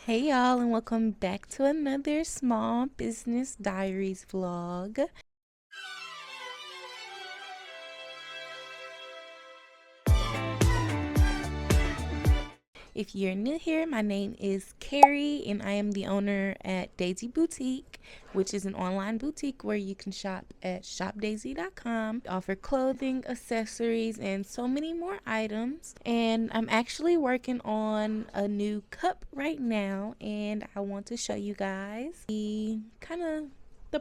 Hey y'all, and welcome back to another small business diaries vlog. If you're new here, my name is Carrie and I am the owner at Daisy Boutique, which is an online boutique where you can shop at shopdaisy.com. Offer clothing, accessories, and so many more items. And I'm actually working on a new cup right now, and I want to show you guys the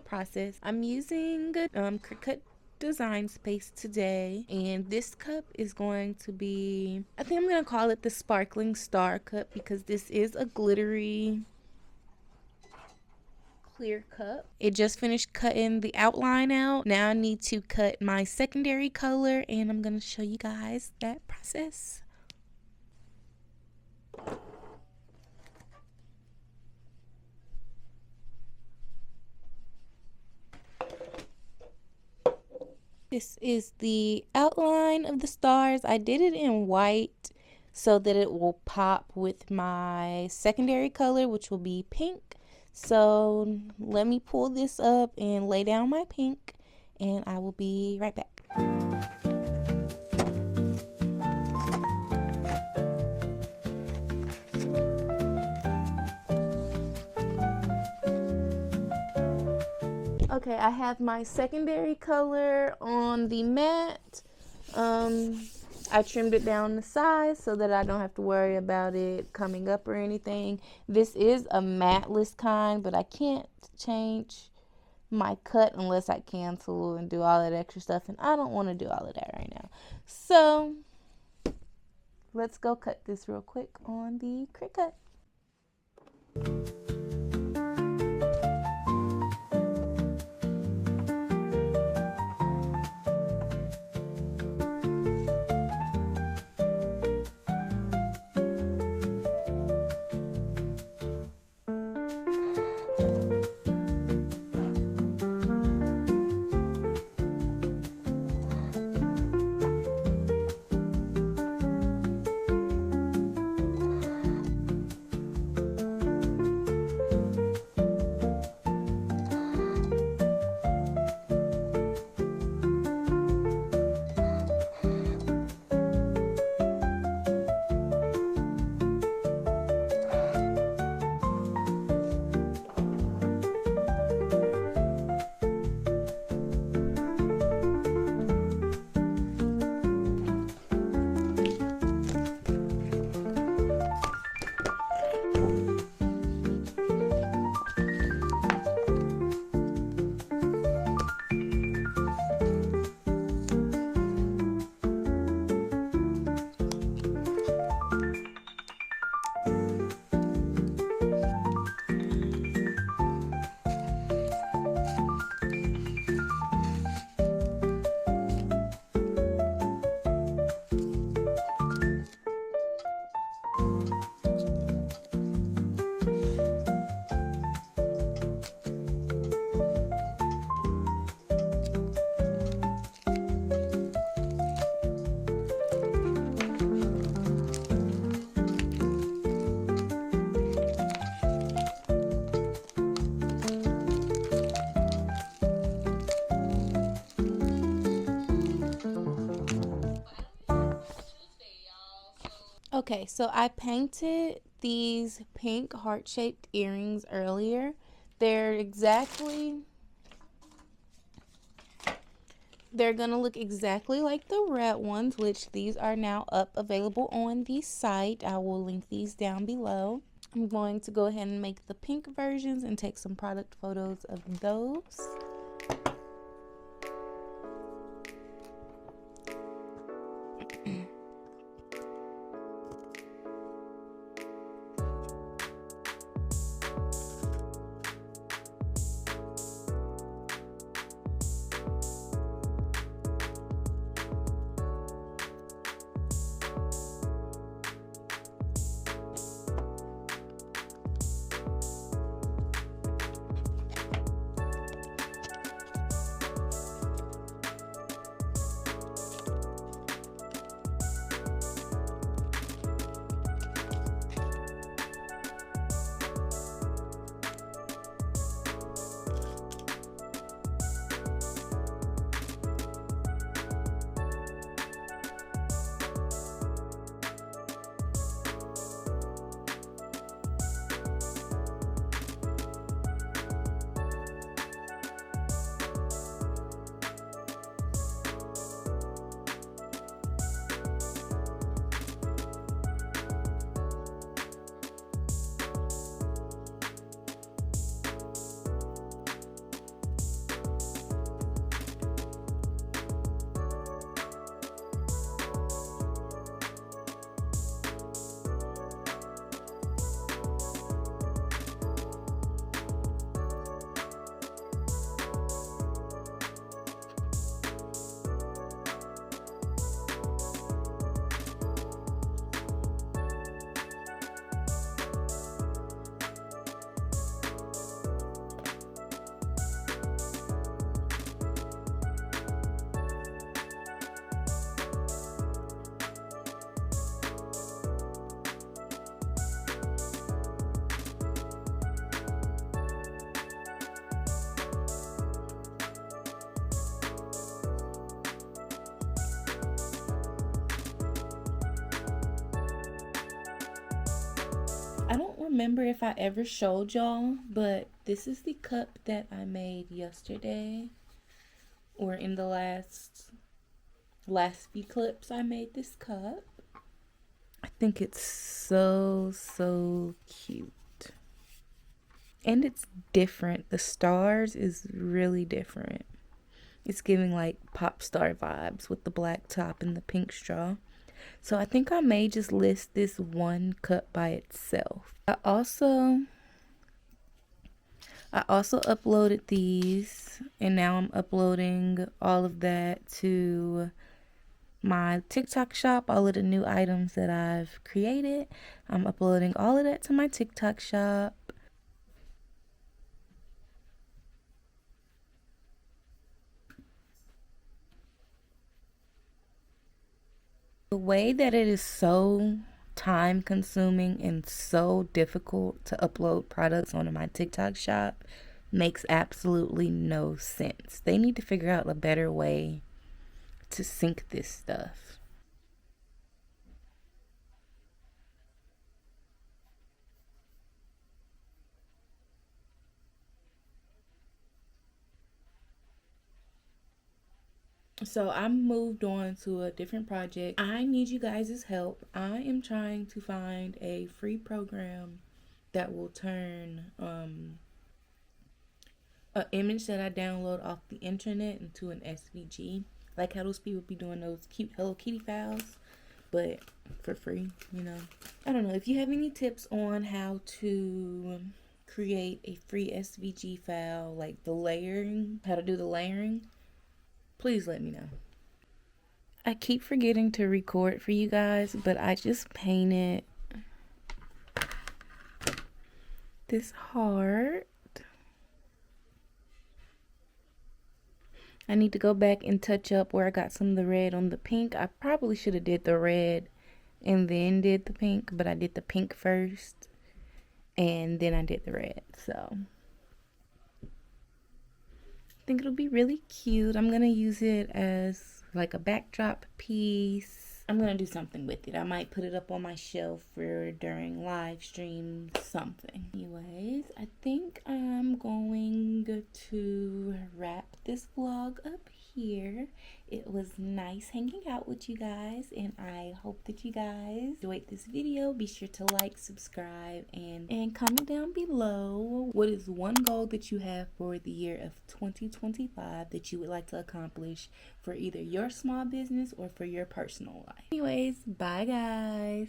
process. I'm using Cricut design space today, and this cup is going to be, I think I'm going to call it the sparkling star cup, because this is a glittery clear cup. It just finished cutting the outline out. Now I need to cut my secondary color, and I'm going to show you guys that process. This is the outline of the stars. I did it in white so that it will pop with my secondary color, which will be pink. So let me pull this up and lay down my pink, and I will be right back. Okay, I have my secondary color on the mat. I trimmed it down the size so that I don't have to worry about it coming up or anything. This is a matte-less kind, but I can't change my cut unless I cancel and do all that extra stuff, and I don't want to do all of that right now. So let's go cut this real quick on the Cricut. Okay, so I painted these pink heart-shaped earrings earlier. They're gonna look exactly like the red ones, which these are now up available on the site. I will link these down below. I'm going to go ahead and make the pink versions and take some product photos of those. remember if I ever showed y'all, but this is the cup that I made yesterday, or in the last few clips I made this cup. I think it's so cute. And it's different. The stars is really different. It's giving like pop star vibes with the black top and the pink straw. So I think I may just list this one cup by itself. I also uploaded these, and now I'm uploading all of that to my TikTok shop, all of the new items that I've created. I'm uploading all of that to my TikTok shop. The way that it is so time consuming and so difficult to upload products onto my TikTok shop makes absolutely no sense. They need to figure out a better way to sync this stuff. So I moved on to a different project. I need you guys' help. I am trying to find a free program that will turn an image that I download off the internet into an SVG. Like how those people be doing those cute Hello Kitty files, but for free, you know. I don't know if you have any tips on how to create a free SVG file, like the layering, how to do the layering. Please let me know. I keep forgetting to record for you guys, but I just painted this heart. I need to go back and touch up where I got some of the red on the pink. I probably should have did the red and then did the pink, but I did the pink first and then I did the red. So I think it'll be really cute. I'm gonna use it as like a backdrop piece. I'm gonna do something with it. I might put it up on my shelf for during live streams, something. Anyways, I think I'm going to wrap this vlog up here. It was nice hanging out with you guys, and I hope that you guys enjoyed this video. Be sure to like, subscribe, and comment down below what is one goal that you have for the year of 2025 that you would like to accomplish for either your small business or for your personal life. Anyways, bye guys.